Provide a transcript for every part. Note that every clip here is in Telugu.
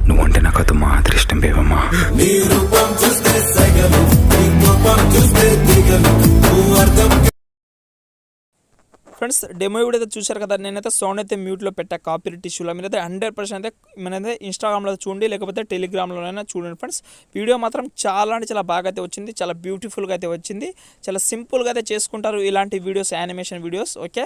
నువ్వంటే నాకు అది మాత్రం ఇష్టం బేవమ్మా. ఫ్రెండ్స్ డెమో వీడియో అయితే చూశారు కదా. నేనైతే సౌండ్ అయితే మ్యూట్లో పెట్టా కాపీరైట్ ఇష్యూలో. మీరైతే 100% అయితే మనైతే ఇన్స్టాగ్రామ్లో చూడండి, లేకపోతే టెలిగ్రామ్లోనైనా చూడండి ఫ్రెండ్స్. వీడియో మాత్రం చాలా అంటే చాలా బాగా అయితే వచ్చింది, చాలా బ్యూటిఫుల్గా అయితే వచ్చింది, చాలా సింపుల్గా అయితే చేసుకుంటారు ఇలాంటి వీడియోస్, యానిమేషన్ వీడియోస్. ఓకే,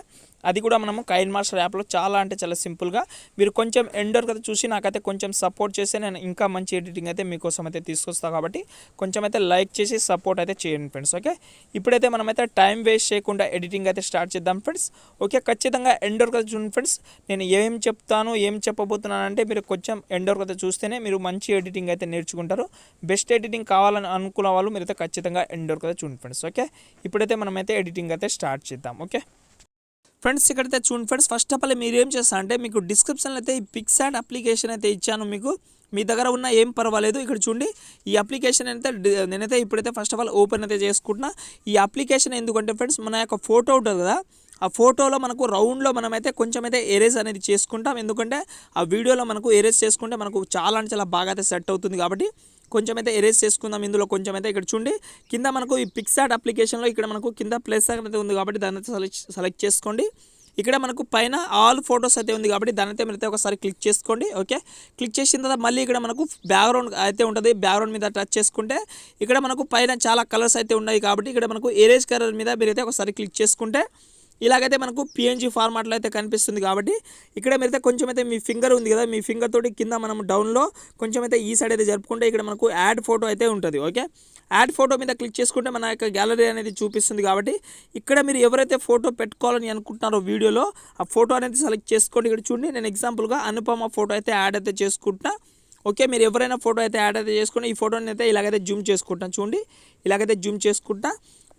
అది కూడా మనము కైన్మాస్టర్ యాప్లో చాలా అంటే చాలా సింపుల్గా. మీరు కొంచెం ఎండ్ వరకు అయితే చూసి నాకైతే కొంచెం సపోర్ట్ చేస్తే నేను ఇంకా మంచి ఎడిటింగ్ అయితే మీకోసం అయితే తీసుకొస్తాను. కాబట్టి కొంచెం అయితే లైక్ చేసి సపోర్ట్ అయితే చేయండి ఫ్రెండ్స్. ఓకే, ఇప్పుడైతే మనమైతే టైం వేస్ట్ చేయకుండా ఎడిటింగ్ అయితే స్టార్ట్ చేద్దాం ఫ్రెండ్స్. ఓకే, ఖచ్చితంగా ఎండ్ వరకు అయితే చూడండి ఫ్రెండ్స్. నేను ఏం చెప్తాను, ఏం చెప్పబోతున్నాను అంటే మీరు కొంచెం ఎండ్ వరకు అయితే చూస్తేనే మీరు మంచి ఎడిటింగ్ అయితే నేర్చుకుంటారు. బెస్ట్ ఎడిటింగ్ కావాలని అనుకున్న వాళ్ళు మీరైతే ఖచ్చితంగా ఎండ్ వరకు అయితే చూడండి ఫ్రెండ్స్. ఓకే, ఇప్పుడైతే మనమైతే ఎడిటింగ్ అయితే స్టార్ట్ చేద్దాం. ఓకే ఫ్రెండ్స్, ఇక్కడైతే చూడండి ఫ్రెండ్స్. ఫస్ట్ ఆఫ్ ఆల్ మీరు ఏం చేస్తా అంటే మీకు డిస్క్రిప్షన్లో అయితే ఈ పిక్సార్ట్ అప్లికేషన్ అయితే ఇచ్చాను. మీకు మీ దగ్గర ఉన్న ఏం పర్వాలేదు. ఇక్కడ చూడండి, ఈ అప్లికేషన్ అయితే నేనైతే ఇప్పుడైతే ఫస్ట్ ఆఫ్ ఆల్ ఓపెన్ అయితే చేసుకుంటున్నా. ఈ అప్లికేషన్ ఎందుకంటే ఫ్రెండ్స్, మన యొక్క ఫోటో ఉంటుంది కదా, ఆ ఫోటోలో మనకు రౌండ్లో మనమైతే కొంచెం అయితే ఎరేజ్ అనేది చేసుకుంటాం. ఎందుకంటే ఆ వీడియోలో మనకు ఎరేజ్ చేసుకుంటే మనకు చాలా అంటే చాలా బాగా అయితే సెట్ అవుతుంది. కాబట్టి కొంచెం అయితే ఎరేజ్ చేసుకుందాం. ఇందులో కొంచెం అయితే ఇక్కడ చూడండి, కింద మనకు ఈ పిక్సార్ట్ అప్లికేషన్లో ఇక్కడ మనకు కింద ప్లస్ అయితే ఉంది కాబట్టి దాన్ని అయితే సెలెక్ట్ చేసుకోండి. ఇక్కడ మనకు పైన ఆల్ ఫొటోస్ అయితే ఉంది కాబట్టి దాని అయితే మీరు ఒకసారి క్లిక్ చేసుకోండి. ఓకే, క్లిక్ చేసిన తర్వాత మళ్ళీ ఇక్కడ మనకు బ్యాక్గ్రౌండ్ అయితే ఉంటుంది. బ్యాక్గ్రౌండ్ మీద టచ్ చేసుకుంటే ఇక్కడ మనకు పైన చాలా కలర్స్ అయితే ఉన్నాయి కాబట్టి ఇక్కడ మనకు ఎరేజ్ కలర్ మీద మీరైతే ఒకసారి క్లిక్ చేసుకుంటే ఇలాగైతే మనకు పిఎన్జీ ఫార్మాట్లో అయితే కనిపిస్తుంది. కాబట్టి ఇక్కడ మీరైతే కొంచెం అయితే మీ ఫింగర్ ఉంది కదా, మీ ఫింగర్ తోటి కింద మనం డౌన్లో కొంచెం అయితే ఈ సైడ్ అయితే జరుపుకుంటే ఇక్కడ మనకు యాడ్ ఫోటో అయితే ఉంటుంది. ఓకే, యాడ్ ఫోటో మీద క్లిక్ చేసుకుంటే మన యొక్క గ్యాలరీ అనేది చూపిస్తుంది. కాబట్టి ఇక్కడ మీరు ఎవరైతే ఫోటో పెట్టుకోవాలని అనుకుంటున్నారో వీడియోలో ఆ ఫోటో అనేది సెలెక్ట్ చేసుకోండి. ఇక్కడ చూడండి, నేను ఎగ్జాంపుల్గా అనుపమ ఫోటో అయితే యాడ్ అయితే చేసుకుంటున్నా. ఓకే, మీరు ఎవరైనా ఫోటో అయితే యాడ్ అయితే చేసుకుని ఈ ఫోటోని అయితే ఇలాగైతే జూమ్ చేసుకుంటాను. చూడండి, ఇలాగైతే జూమ్ చేసుకుంటా.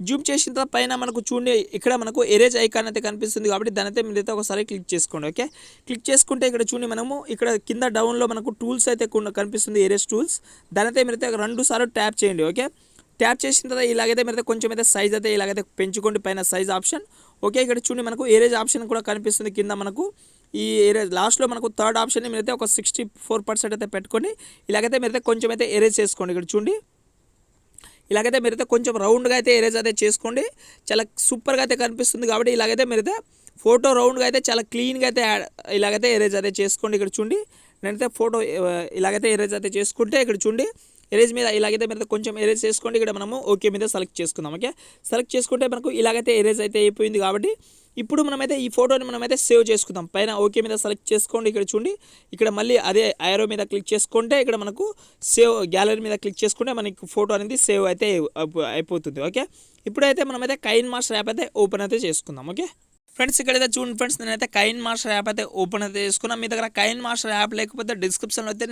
జూమ్ చేసిన తర్వాత పైన మనకు చూడండి, ఇక్కడ మనకు ఎరేజ్ ఐకాన్ అయితే కనిపిస్తుంది. కాబట్టి దాని అయితే మీరైతే ఒకసారి క్లిక్ చేసుకోండి. ఓకే, క్లిక్ చేసుకుంటే ఇక్కడ చూడండి, మనము ఇక్కడ కింద డౌన్లో మనకు టూల్స్ అయితే కనిపిస్తుంది, ఎరేజ్ టూల్స్. దాని అయితే మీరైతే 2 సార్లు ట్యాప్ చేయండి. ఓకే, ట్యాప్ చేసిన తర్వాత ఇలాగైతే మీరైతే కొంచెం అయితే సైజ్ అయితే ఇలాగైతే పెంచుకోండి, పైన సైజ్ ఆప్షన్. ఓకే, ఇక్కడ చూడండి మనకు ఎరేజ్ ఆప్షన్ కూడా కనిపిస్తుంది కింద మనకు. ఈ ఎరేజ్ లాస్ట్లో మనకు థర్డ్ ఆప్షన్ని మీరైతే ఒక 64% అయితే పెట్టుకొని ఇలాగైతే మీరైతే కొంచెం అయితే ఎరేజ్ చేసుకోండి. ఇక్కడ చూడండి, ఇలాగైతే మీరైతే కొంచెం రౌండ్గా అయితే ఎరేజ్ అయితే చేసుకోండి. చాలా సూపర్గా అయితే కనిపిస్తుంది. కాబట్టి ఇలాగైతే మీరైతే ఫోటో రౌండ్గా అయితే చాలా క్లీన్గా అయితే ఇలాగైతే ఎరేజ్ అయితే చేసుకోండి. ఇక్కడ చూడండి, నేనైతే ఫోటో ఇలాగైతే ఎరేజ్ అయితే చేసుకుంటే ఇక్కడ చూడండి, ఎరేజ్ మీద ఇలాగైతే మీరు కొంచెం ఎరేజ్ చేసుకోండి. ఇక్కడ మనము ఓకే మీద సెలెక్ట్ చేసుకుందాం. ఓకే, సెలెక్ట్ చేసుకుంటే మనకు ఇలాగైతే ఎరేజ్ అయితే అయిపోయింది. కాబట్టి ఇప్పుడు మనమైతే ఈ ఫోటోని మనమైతే సేవ్ చేసుకుందాం. పైన ఓకే మీద సెలెక్ట్ చేసుకోండి. ఇక్కడ చూడండి, ఇక్కడ మళ్ళీ అదే ఐరో మీద క్లిక్ చేసుకుంటే ఇక్కడ మనకు సేవ్ గ్యాలరీ మీద క్లిక్ చేసుకుంటే మనకి ఫోటో అనేది సేవ్ అయితే అయిపోతుంది. ఓకే, ఇప్పుడైతే మనమైతే కైన్మాస్టర్ యాప్ అయితే ఓపెన్ అయితే చేసుకుందాం. ఓకే ఫ్రెండ్స్, ఇక్కడైతే చూడండి ఫ్రెండ్స్, నేనైతే కైన్మాస్టర్ యాప్ అయితే ఓపెన్ అయితే చేసుకున్నాను. మీ దగ్గర కైన్మాస్టర్ యాప్ లేకపోతే డిస్క్రిప్షన్లో అయితే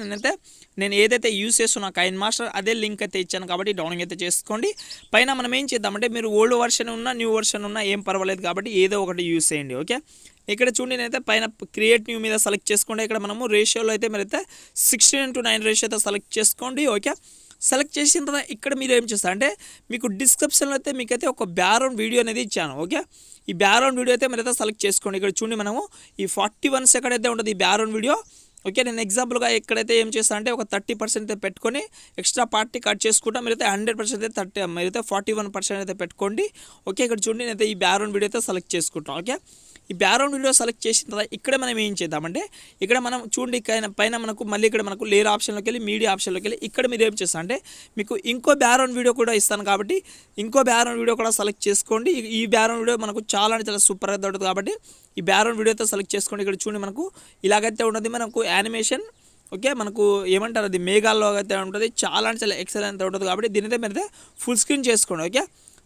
నేను ఏదైతే యూస్ చేస్తున్నా కైన్మాస్టర్ అదే లింక్ అయితే ఇచ్చాను. కాబట్టి డౌన్లోడ్ అయితే చేసుకోండి. పైన మనం ఏం చేద్దామంటే మీరు ఓల్డ్ వర్షన్ ఉన్నా న్యూ వర్షన్ ఉన్నా ఏం పర్వాలేదు. కాబట్టి ఏదో ఒకటి యూస్ చేయండి. ఓకే, ఇక్కడ చూడండి, నేనైతే పైన క్రియేట్ న్యూ మీద సెలెక్ట్ చేసుకోండి. ఇక్కడ మనము రేషియోలో అయితే మీరైతే 16:9 రేషియో అయితే సెలెక్ట్ చేసుకోండి. ఓకే, సెలెక్ట్ చేసిన తర్వాత ఇక్కడ మీరు ఏం చేస్తారు అంటే మీకు డిస్క్రిప్షన్లో అయితే మీకైతే ఒక బ్యాక్గ్రౌండ్ వీడియో అనేది ఇచ్చాను. ఓకే, ఈ బ్యాక్గ్రౌండ్ వీడియో అయితే మీరైతే సెలెక్ట్ చేసుకోండి. ఇక్కడ చూడండి, మనము ఈ 41 సెకండ్ అయితే ఉంటుంది ఈ బ్యాక్గ్రౌండ్ వీడియో. ఓకే, నేను ఎగ్జాంపుల్గా ఎక్కడైతే ఏం చేస్తాను అంటే ఒక 30% అయితే పెట్టుకొని ఎక్స్ట్రా పార్ట్ని కట్ చేసుకుంటా. మీరైతే 100% అయితే మీరైతే 41% అయితే పెట్టుకోండి. ఓకే, ఇక్కడ చూడండి, నేనైతే ఈ బ్యాక్గ్రౌండ్ వీడియో అయితే సెలెక్ట్ చేసుకుంటాను. ఓకే, ఈ బ్యాక్గ్రౌండ్ వీడియో సెలెక్ట్ చేసిన తర్వాత ఇక్కడ మనం ఏం చేద్దామంటే ఇక్కడ మనం చూడండి, పైన మనకు మళ్ళీ ఇక్కడ మనకు లేయర్ ఆప్షన్లోకి వెళ్ళి మీడియా ఆప్షన్లోకి వెళ్ళి ఇక్కడ మీరు ఏం చేస్తా అంటే మీకు ఇంకో బ్యాక్గ్రౌండ్ వీడియో కూడా ఇస్తాను. కాబట్టి ఇంకో బ్యాక్గ్రౌండ్ వీడియో కూడా సెలెక్ట్ చేసుకోండి. ఈ బ్యాక్గ్రౌండ్ వీడియో మనకు చాలా చాలా సూపర్గా దొరుకుతుంది. కాబట్టి ఈ బ్యాక్గ్రౌండ్ వీడియోతో సెలెక్ట్ చేసుకోండి. ఇక్కడ చూడండి, మనకు ఇలాగైతే ఉంటుంది మనకు యానిమేషన్. ఓకే, మనకు ఏమంటారు అది మేఘాల్లో అయితే ఉంటుంది, చాలా అంటే చాలా ఎక్సలెంట్ ఉంటుంది. కాబట్టి దీనితో మీరైతే ఫుల్ స్క్రీన్ చేసుకోండి. ఓకే,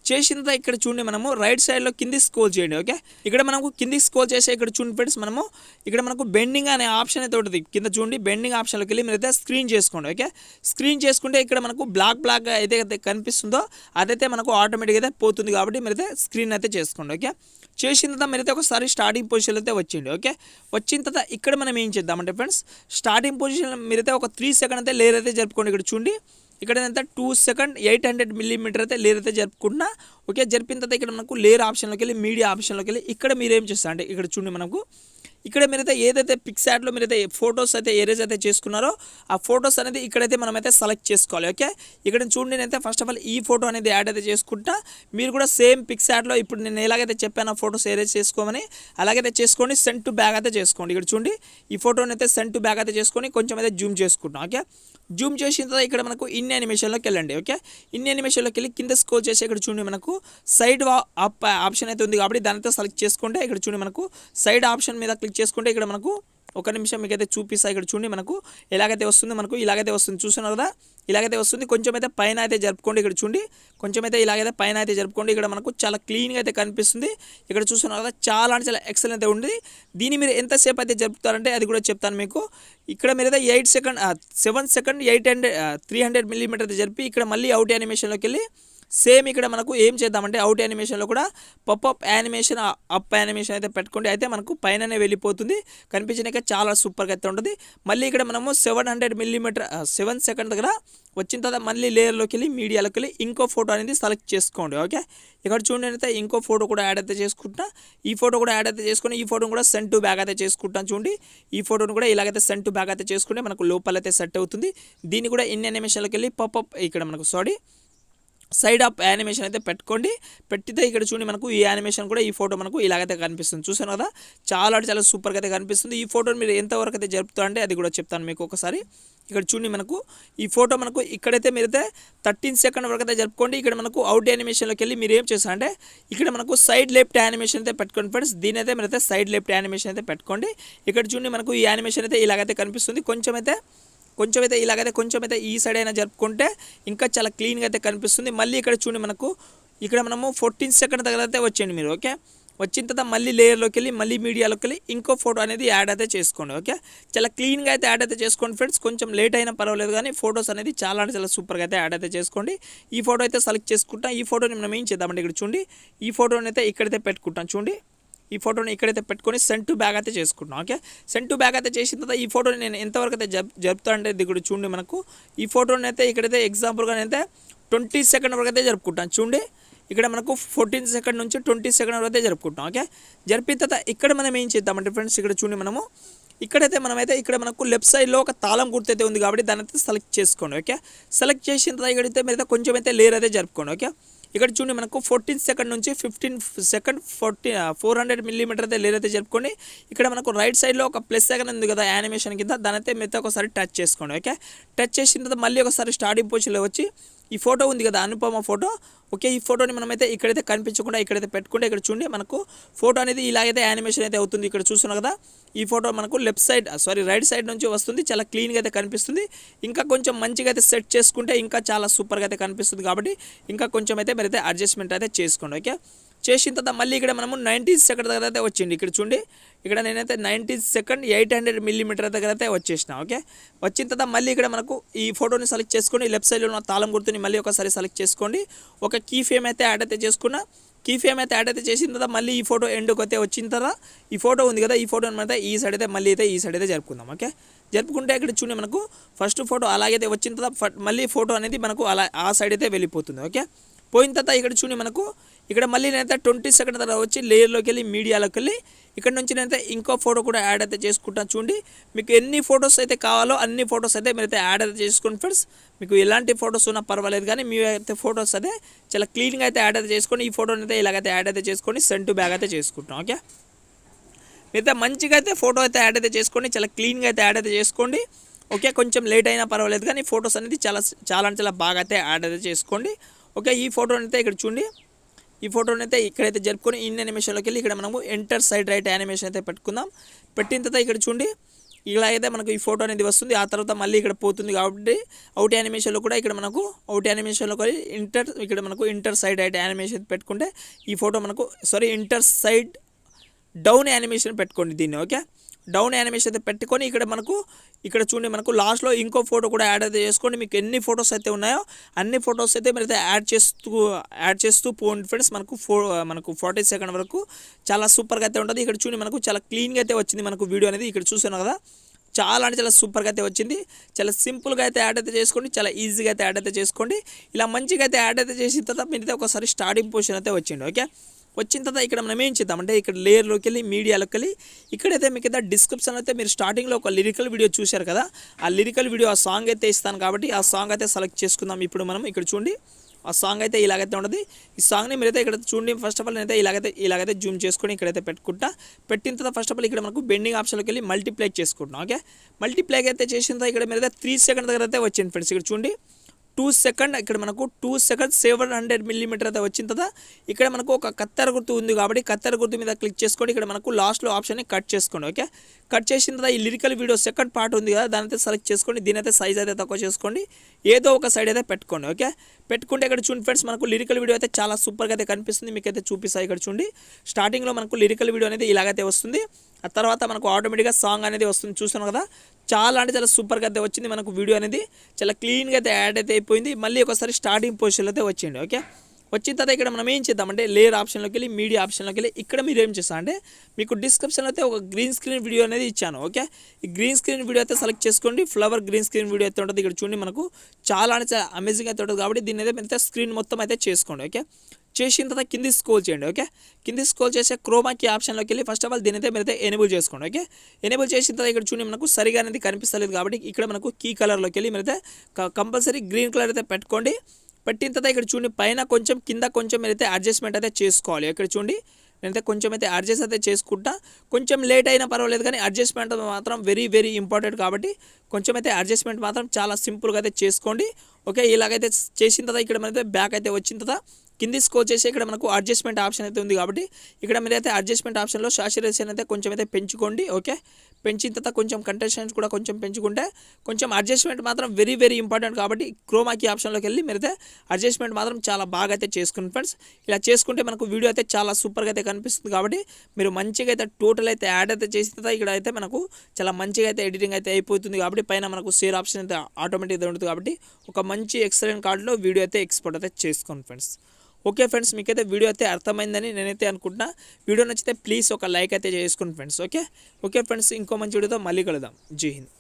చేసిన తర్వాత ఇక్కడ చూడండి, మనము రైట్ సైడ్లో కింది స్క్రోల్ చేయండి. ఓకే, ఇక్కడ మనకు కింది స్క్రోల్ చేసే ఇక్కడ చూడండి ఫ్రెండ్స్, మనము ఇక్కడ మనకు బెండింగ్ అనే ఆప్షన్ అయితే ఉంటుంది. కింద చూడండి, బెండింగ్ ఆప్షన్లోకి వెళ్ళి మీరైతే స్క్రీన్ చేసుకోండి. ఓకే, స్క్రీన్ చేసుకుంటే ఇక్కడ మనకు బ్లాక్ అయితే కనిపిస్తుందో అదైతే మనకు ఆటోమేటిక్గా అయితే పోతుంది. కాబట్టి మీరైతే స్క్రీన్ అయితే చేసుకోండి. ఓకే, చేసిన తర్వాత మీరైతే ఒకసారి స్టార్టింగ్ పొజిషన్ అయితే వచ్చేయండి. ఓకే, వచ్చిన తర్వాత ఇక్కడ మనం ఏం చేద్దామంటే ఫ్రెండ్స్, స్టార్టింగ్ పొజిషన్ మీరైతే ఒక 3 సెకండ్ అయితే లేయర్ అయితే జరుపుకోండి. ఇక్కడ చూడండి, ఇక్కడ ఎంత 2 సెకండ్ 800 మిల్లీమీటర్ అయితే లేయర్ అయితే జరుపుకుంటున్నా. ఓకే, జరిపిన తర్వాత ఇక్కడ మనకు లేయర్ ఆప్షన్లోకి వెళ్ళి మీడియా ఆప్షన్లోకి వెళ్ళి ఇక్కడ మీరు ఏం చేస్తారు అంటే ఇక్కడ చూడండి, మనకు ఇక్కడ మీరైతే ఏదైతే పిక్సార్ట్లో మీరైతే ఫొటోస్ అయితే ఏరేజ్ అయితే చేసుకున్నారో ఆ ఫొటోస్ అనేది ఇక్కడైతే మనమైతే సెలెక్ట్ చేసుకోవాలి. ఓకే, ఇక్కడ చూడండి నేనైతే ఫస్ట్ ఆఫ్ ఆల్ ఈ ఫోటో అనేది యాడ్ అయితే చేసుకుంటా. మీరు కూడా సేమ్ పిక్సార్ట్లో ఇప్పుడు నేను ఎలాగైతే చెప్పానో ఫొటోస్ ఏరేజ్ చేసుకోమని అలాగైతే చేసుకోండి. సెండ్ టు బ్యాక్ అయితే చేసుకోండి. ఇక్కడ చూడండి ఈ ఫోటోని అయితే సెండ్ టు బ్యాక్ అయితే చేసుకొని కొంచెం అయితే జూమ్ చేసుకుంటాం. ఓకే, జూమ్ చేసిన తర్వాత ఇక్కడ మనకు ఇన్ యానిమేషన్లోకి వెళ్ళండి. ఓకే, ఇన్ యానిమేషన్లోకి వెళ్ళి కింద స్క్రోల్ చేసి ఇక్కడ చూడండి మనకు సైడ్ అప్ ఆప్షన్ అయితే ఉంది కాబట్టి దానితో సెలెక్ట్ చేసుకుంటే ఇక్కడ చూడండి మనకు సైడ్ ఆప్షన్ మీద క్లిక్ చేసుకుంటే ఇక్కడ మనకు ఒక నిమిషం మీకైతే చూపిస్తా. ఇక్కడ చూడండి మనకు ఎలాగైతే వస్తుంది, మనకు ఇలాగైతే వస్తుంది. చూస్తున్నారు కదా, ఇలాగైతే వస్తుంది. కొంచెం అయితే పైన అయితే జరుపుకోండి. ఇక్కడ చూడండి కొంచెం అయితే ఇలాగైతే పైన అయితే జరుపుకోండి. ఇక్కడ మనకు చాలా క్లీన్గా అయితే కనిపిస్తుంది. ఇక్కడ చూస్తున్నారు కదా, చాలా అంటే చాలా ఎక్సలెంట్ అయితే ఉంది. దీన్ని మీరు ఎంతసేపు అయితే జరుపుతారంటే అది కూడా చెప్తాను మీకు. ఇక్కడ మీరైతే 7 సెకండ్ 300 మిల్లీమీటర్ అయితే జరిపి ఇక్కడ మళ్ళీ అవుట్ యానిమేషన్లోకి వెళ్ళి సేమ్ ఇక్కడ మనకు ఏం చేద్దామంటే అవుట్ యానిమేషన్లో కూడా పాపప్ యానిమేషన్ అప్ యానిమేషన్ అయితే పెట్టుకోండి. అయితే మనకు పైననే వెళ్ళిపోతుంది, కనిపించడానికి చాలా సూపర్గా అయితే ఉంటుంది. మళ్ళీ ఇక్కడ మనము 700 మిల్లీమీటర్ 7 సెకండ్ దగ్గర వచ్చిన తర్వాత మళ్ళీ లేయర్లోకి వెళ్ళి మీడియాలోకి వెళ్ళి ఇంకో ఫోటో అనేది సెలెక్ట్ చేసుకోండి. ఓకే, ఇక్కడ చూడండి అయితే ఇంకో ఫోటో కూడా యాడ్ అయితే చేసుకుంటా. ఈ ఫోటో కూడా యాడ్ అయితే చేసుకుని ఈ ఫోటోని కూడా సెండ్ టు బ్యాక్ అయితే చేసుకుంటాను. చూడండి ఈ ఫోటోని కూడా ఇలాగైతే సెండ్ టు బ్యాక్ అయితే చేసుకుంటే మనకు లోపలైతే సెట్ అవుతుంది. దీన్ని కూడా ఇన్ యానిమేషన్లోకి వెళ్ళి పాపప్ ఇక్కడ మనకు సైడ్ అప్ యానిమేషన్ అయితే పెట్టుకోండి. పెట్టితే ఇక్కడ చూడండి మనకు ఈ యానిమేషన్ కూడా ఈ ఫోటో మనకు ఇలాగైతే కనిపిస్తుంది. చూసాను కదా, చాలా సూపర్గా అయితే కనిపిస్తుంది. ఈ ఫోటోని మీరు ఎంతవరకు అయితే జరుపుతారంటే అది కూడా చెప్తాను మీకు ఒకసారి. ఇక్కడ చూడండి మనకు ఈ ఫోటో మనకు ఇక్కడైతే మీరైతే 13 సెకండ్ వరకు అయితే జరుపుకోండి. ఇక్కడ మనకు అవుట్ యానిమేషన్లోకి వెళ్ళి మీరు ఏం చేస్తారంటే ఇక్కడ మనకు సైడ్ లెఫ్ట్ యానిమేషన్ అయితే పెట్టుకోండి ఫ్రెండ్స్. దీని అయితే మీరైతే సైడ్ లెఫ్ట్ యానిమేషన్ అయితే పెట్టుకోండి. ఇక్కడ చూడండి మనకు ఈ యానిమేషన్ అయితే ఇలాగైతే కనిపిస్తుంది. కొంచెం అయితే ఇలాగైతే కొంచెం అయితే ఈ సైడ్ అయినా జరుపుకుంటే ఇంకా చాలా క్లీన్గా అయితే కనిపిస్తుంది. మళ్ళీ ఇక్కడ చూడండి మనకు ఇక్కడ మనము 14 సెకండ్ దగ్గర అయితే వచ్చేయండి మీరు. ఓకే, వచ్చిన తర్వాత మళ్ళీ లేయర్లోకి వెళ్ళి మళ్ళీ మీడియాలోకి వెళ్ళి ఇంకో ఫోటో అనేది యాడ్ అయితే చేసుకోండి. ఓకే, చాలా క్లీన్గా అయితే యాడ్ అయితే చేసుకోండి ఫ్రెండ్స్. కొంచెం లేట్ అయినా పర్వాలేదు కానీ ఫొటోస్ అనేది చాలా అంటే చాలా సూపర్గా అయితే యాడ్ అయితే చేసుకోండి. ఈ ఫోటో అయితే సెలెక్ట్ చేసుకుంటాం. ఈ ఫోటోని మనం ఏం చేద్దామంటే ఇక్కడ చూడండి ఈ ఫోటోని అయితే ఇక్కడైతే పెట్టుకుంటాం. చూడండి ఈ ఫోటోని ఇక్కడైతే పెట్టుకొని సెండ్ టు బ్యాక్ అయితే చేసుకుంటాం. ఓకే, సెండ్ టు బ్యాక్ అయితే చేసిన తర్వాత ఈ ఫోటోని నేను ఎంతవరకు అయితే జరుపుతా అంటే ఇక్కడ చూడండి మనకు ఈ ఫోటోని అయితే ఇక్కడైతే ఎగ్జాంపుల్గా అయితే 20 సెకండ్ వరకు అయితే జరుపుకుంటాను. చూడండి ఇక్కడ మనకు 14 సెకండ్ నుంచి 20 సెకండ్ వరకు అయితే జరుపుకుంటాం. ఓకే, జరిపిన తర్వాత ఇక్కడ మనం ఏం చేద్దామంటే ఫ్రెండ్స్ ఇక్కడ చూడండి మనము ఇక్కడైతే మనమైతే ఇక్కడ మనకు లెఫ్ట్ సైడ్లో ఒక తాళం గుర్తు అయితే ఉంది కాబట్టి దాని అయితే సెలెక్ట్ చేసుకోండి. ఓకే, సెలెక్ట్ చేసిన తర్వాత ఇక్కడైతే మీరైతే కొంచెం అయితే లేయర్ అయితే జరుపుకోండి. ఓకే, ఇక్కడ చూడండి మనకు 14 సెకండ్ నుంచి 15 సెకండ్ 400 మిల్లీమీటర్ అయితే లేయర్ అయితే జరుపుకోండి. ఇక్కడ మనకు రైట్ సైడ్లో ఒక ప్లస్ సెకండ్ ఉంది కదా యానిమేషన్ కింద, దాని అయితే మీరైతే ఒకసారి టచ్ చేసుకోండి. ఓకే, టచ్ చేసిన తర్వాత మళ్ళీ ఒకసారి స్టార్టింగ్ పొజిషన్లో వచ్చి ఈ ఫోటో ఉంది కదా అనుపమ ఫోటో. ఓకే, ఈ ఫోటోని మనమైతే ఇక్కడైతే కనిపించకుండా ఇక్కడైతే పెట్టుకుంటే ఇక్కడ చూడండి మనకు ఫోటో అనేది ఇలాగైతే యానిమేషన్ అయితే అవుతుంది. ఇక్కడ చూస్తున్నాం కదా ఈ ఫోటో మనకు రైట్ సైడ్ నుంచి వస్తుంది. చాలా క్లీన్గా అయితే కనిపిస్తుంది. ఇంకా కొంచెం మంచిగా అయితే సెట్ చేసుకుంటే ఇంకా చాలా సూపర్గా అయితే కనిపిస్తుంది. కాబట్టి ఇంకా కొంచెం అయితే మీరైతే అడ్జస్ట్మెంట్ అయితే చేసుకోండి. ఓకే, చేసిన తర్వాత మళ్ళీ ఇక్కడ మనము 19 సెకండ్ దగ్గర అయితే వచ్చింది. ఇక్కడ చూడండి ఇక్కడ నేనైతే 19 సెకండ్ 800 మిల్లీమీటర్ దగ్గర అయితే వచ్చేసిన. ఓకే, వచ్చిన తర్వాత మళ్ళీ ఇక్కడ మనకు ఈ ఫోటోని సెలెక్ట్ చేసుకొని లెఫ్ట్ సైడ్లో ఉన్న తాళం గుర్తుని మళ్ళీ ఒకసారి సెలెక్ట్ చేసుకోండి. ఒక కీ ఫ్రేమ్ అయితే యాడ్ అయితే చేసుకున్నా. కీ ఫ్రేమ్ అయితే యాడ్ అయితే చేసిన తర్వాత మళ్ళీ ఈ ఫోటో ఎండ్కి అయితే వచ్చిన తర్వాత ఈ ఫోటో ఉంది కదా ఈ ఫోటోని అయితే ఈ సైడ్ అయితే మళ్ళీ అయితే ఈ సైడ్ అయితే జరుపుకుందాం. ఓకే, జరుపుకుంటే ఇక్కడ చూడండి మనకు ఫస్ట్ ఫోటో అలాగైతే వచ్చిన తర్వాత మళ్ళీ ఫోటో అనేది మనకు అలా ఆ సైడ్ అయితే వెళ్ళిపోతుంది. ఓకే, పోయిన తర్వాత ఇక్కడ చూడండి మనకు ఇక్కడ మళ్ళీ నేనైతే 20 సెకండ్ తర్వాత వచ్చి లేయర్లోకి వెళ్ళి మీడియాలోకి వెళ్ళి ఇక్కడ నుంచి నేనైతే ఇంకో ఫోటో కూడా యాడ్ అయితే చేసుకుంటాను. చూడండి మీకు ఎన్ని ఫొటోస్ అయితే కావాలో అన్ని ఫొటోస్ అయితే మీరైతే యాడ్ అయితే చేసుకోండి ఫ్రెండ్స్. మీకు ఎలాంటి ఫొటోస్ ఉన్నా పర్వాలేదు కానీ మీ అయితే ఫొటోస్ అయితే చాలా క్లీన్గా అయితే యాడ్ అయితే చేసుకోండి. ఈ ఫోటోని అయితే ఇలాగైతే యాడ్ అయితే చేసుకొని సెండ్ టు బ్యాక్ అయితే చేసుకుంటాం. ఓకే, మీరైతే మంచిగా అయితే ఫోటో అయితే యాడ్ అయితే చేసుకోండి. చాలా క్లీన్గా అయితే యాడ్ అయితే చేసుకోండి. ఓకే, కొంచెం లేట్ అయినా పర్వాలేదు కానీ ఫొటోస్ అనేది చాలా బాగా అయితే యాడ్ అయితే చేసుకోండి. ఓకే, ఈ ఫోటోని అయితే ఇక్కడ చూడండి ఈ ఫోటోని అయితే ఇక్కడైతే జరుపుకొని ఇన్ యానిమేషన్లోకి వెళ్ళి ఇక్కడ మనము ఎంటర్ సైడ్ రైట్ యానిమేషన్ అయితే పెట్టుకుందాం. పెట్టిన తర్వాత ఇక్కడ చూడండి ఇలా అయితే మనకు ఈ ఫోటో అనేది వస్తుంది. ఆ తర్వాత మళ్ళీ ఇక్కడ పోతుంది కాబట్టి అవుట్ యానిమేషన్లో కూడా ఇక్కడ మనకు అవుట్ యానిమేషన్లో ఇక్కడ మనకు ఇంటర్ సైడ్ రైట్ యానిమేషన్ పెట్టుకుంటే ఈ ఫోటో మనకు ఇంటర్ సైడ్ డౌన్ యానిమేషన్ పెట్టుకోండి దీన్ని. ఓకే, డౌన్ యానిమేషన్ అయితే పెట్టుకొని ఇక్కడ చూడండి మనకు లాస్ట్లో ఇంకో ఫోటో కూడా యాడ్ అయితే చేసుకోండి. మీకు ఎన్ని ఫొటోస్ అయితే ఉన్నాయో అన్ని ఫొటోస్ అయితే మీరు అయితే యాడ్ చేస్తూ పోండి ఫ్రెండ్స్. మనకు 40 సెకండ్ వరకు చాలా సూపర్గా అయితే ఉంటుంది. ఇక్కడ చూడండి మనకు చాలా క్లీన్గా అయితే వచ్చింది మనకు వీడియో అనేది. ఇక్కడ చూసాను కదా చాలా అంటే చాలా సూపర్గా అయితే వచ్చింది. చాలా సింపుల్గా అయితే యాడ్ అయితే చేసుకోండి. చాలా ఈజీగా అయితే యాడ్ అయితే చేసుకోండి. ఇలా మంచిగా అయితే యాడ్ అయితే చేసిన తర్వాత మీరైతే ఒకసారి స్టార్టింగ్ పొజిషన్ అయితే వచ్చింది. ఓకే, వచ్చిన తర్వాత ఇక్కడ మనం ఏం చేద్దాం అంటే ఇక్కడ లేయర్లోకి వెళ్ళి మీడియాలోకి వెళ్ళి ఇక్కడైతే మీకు అయితే డిస్క్రిప్షన్ అయితే మీరు స్టార్టింగ్లో ఒక లిరికల్ వీడియో చూశారు కదా, ఆ లిరికల్ వీడియో ఆ సాంగ్ అయితే ఇస్తాను కాబట్టి ఆ సాంగ్ అయితే సెలెక్ట్ చేసుకుందాం. ఇప్పుడు మనం ఇక్కడ చూడండి ఆ సాంగ్ అయితే ఇలాగైతే ఉంటుంది. ఈ సాంగ్ని మీరైతే ఇక్కడ చూడండి. ఫస్ట్ ఆఫ్ ఆల్ నేనైతే ఇలాగైతే జూమ్ చేసుకొని ఇక్కడైతే పెట్టుకుంటా. పెట్టిన తర్వాత ఫస్ట్ ఆఫ్ ఆల్ ఇక్కడ మనకు బెండింగ్ ఆప్షన్లోకి వెళ్ళి మల్టీప్లై చేసుకుంటున్నాం. ఓకే, మల్టీప్లై అయితే చేసిన తర్వాత ఇక్కడ మీరైతే 3 సెకండ్ దగ్గర అయితే వచ్చింది ఫ్రెండ్స్. ఇక్కడ చూడండి 2 సెకండ్, ఇక్కడ మనకు 2 సెకండ్ 700 మిల్లీమీటర్ అయితే వచ్చిన తర్వాత ఇక్కడ మనకు ఒక కత్తెర గుర్తు ఉంది కాబట్టి కత్తెర గుర్తు మీద క్లిక్ చేసుకోండి. ఇక్కడ మనకు లాస్ట్లో ఆప్షన్ని కట్ చేసుకోండి. ఓకే, కట్ చేసిన తర్వాత ఈ లిరికల్ వీడియో సెకండ్ పార్ట్ ఉంది కదా, దాని అయితే సెలెక్ట్ చేసుకోండి. దీని అయితే సైజ్ అయితే తక్కువ చేసుకోండి, ఏదో ఒక సైడ్ అయితే పెట్టుకోండి. ఓకే, పెట్టుకుంటే ఇక్కడ చూడండి ఫ్రెండ్స్ మనకు లిరికల్ వీడియో అయితే చాలా సూపర్గా అయితే కనిపిస్తుంది. మీకు అయితే చూపిస్తాయి. ఇక్కడ చూడండి స్టార్టింగ్లో మనకు లిరికల్ వీడియో అనేది ఇలాగైతే వస్తుంది. ఆ తర్వాత మనకు ఆటోమేటిక్గా సాంగ్ అనేది వస్తుంది. చూసాను కదా, చాలా అంటే చాలా సూపర్గా అయితే వచ్చింది. మనకు వీడియో అనేది చాలా క్లీన్గా అయితే యాడ్ అయితే అయిపోయింది. మళ్ళీ ఒకసారి స్టార్టింగ్ పొజిషన్లో అయితే వచ్చింది. ఓకే, వచ్చిన తర్వాత ఇక్కడ మనం ఏం చేద్దామంటే లేయర్ ఆప్షన్లోకి వెళ్ళి మీడియా ఆప్షన్లోకి వెళ్ళి ఇక్కడ మీరు ఏం చేస్తా అంటే మీకు డిస్క్రిప్షన్లో అయితే ఒక గ్రీన్ స్క్రీన్ వీడియో అనేది ఇచ్చాను. ఓకే, ఈ గ్రీన్ స్క్రీన్ వీడియో అయితే సెలెక్ట్ చేసుకోండి. ఫ్లవర్ గ్రీన్ స్క్రీన్ వీడియో అయితే ఉంటుంది. ఇక్కడ చూడండి మనకు చాలా అంటే చాలా అమేజింగ్ అయితే ఉంటుంది కాబట్టి దీన్ని అయితే స్క్రీన్ మొత్తం అయితే చేసుకోండి. ఓకే, చేసిన తర్వాత కింది స్క్రోల్ చేయండి. ఓకే, కింది స్క్రోల్ చేసే క్రోమాకి ఆప్షన్లోకి వెళ్ళి ఫస్ట్ ఆఫ్ ఆల్ దీని అయితే మీరైతే ఎనేబుల్ చేసుకోండి. ఓకే, ఎనేబుల్ చేసిన తర్వాత ఇక్కడ చూడండి మనకు సరిగా అనేది కనిపిస్తలేదు కాబట్టి ఇక్కడ మనకు కీ కలర్లోకి వెళ్ళి మీరైతే కంపల్సరీ గ్రీన్ కలర్ అయితే పెట్టుకోండి. పెట్టిన తర్వాత ఇక్కడ చూడండి పైన కొంచెం కింద కొంచెం మీరైతే అడ్జస్ట్మెంట్ అయితే చేసుకోవాలి. ఇక్కడ చూడండి నేనైతే కొంచెం అయితే అడ్జస్ట్ అయితే చేసుకుంటా. కొంచెం లేట్ అయినా పర్వాలేదు కానీ అడ్జస్ట్మెంట్ మాత్రం వెరీ వెరీ ఇంపార్టెంట్ కాబట్టి కొంచెం అయితే అడ్జస్ట్మెంట్ మాత్రం చాలా సింపుల్గా అయితే చేసుకోండి. ఓకే, ఇలాగైతే చేసిన తర్వాత ఇక్కడ మనైతే బ్యాక్ అయితే వచ్చిన తర్వాత కింది స్క్రోల్ చేసి ఇక్కడ మనకు అడ్జస్ట్మెంట్ ఆప్షన్ అయితే ఉంది కాబట్టి ఇక్కడ మీరైతే అడ్జస్ట్మెంట్ ఆప్షన్లో సాచురేషన్ అయితే కొంచెం అయితే పెంచుకోండి. ఓకే, పెంచిన తర్వాత కొంచెం కంటెస్టెంట్స్ కూడా కొంచెం పెంచుకుంటే కొంచెం అడ్జస్ట్మెంట్ మాత్రం వెరీ వెరీ ఇంపార్టెంట్ కాబట్టి క్రోమాకి ఆప్షన్లోకి వెళ్ళి మీరైతే అడ్జస్ట్మెంట్ మాత్రం చాలా బాగా అయితే చేసుకుని ఫ్రెండ్స్. ఇలా చేసుకుంటే మనకు వీడియో అయితే చాలా సూపర్గా అయితే కనిపిస్తుంది కాబట్టి మీరు మంచిగా అయితే టోటల్ అయితే యాడ్ అయితే చేసిన తర్వాత ఇక్కడ అయితే మనకు చాలా మంచిగా అయితే ఎడిటింగ్ అయితే అయిపోతుంది కాబట్టి పైన మనకు షేర్ ఆప్షన్ అయితే ఆటోమేటిక్గా ఉంటుంది కాబట్టి ఒక మంచి ఎక్సలెంట్ కార్డులో వీడియో అయితే ఎక్స్పోర్ట్ అయితే చేసుకోండి ఫ్రెండ్స్. ఓకే ఫ్రెండ్స్, మీకైతే వీడియో అయితే అర్థమైందని నేనైతే అనుకుంటున్నా. వీడియో నచ్చితే ప్లీజ్ ఒక లైక్ అయితే చేసుకోండి ఫ్రెండ్స్. ఓకే ఫ్రెండ్స్, ఇంకో మంచి వీడియోతో మళ్ళీ కలుద్దాం. జై హింద్.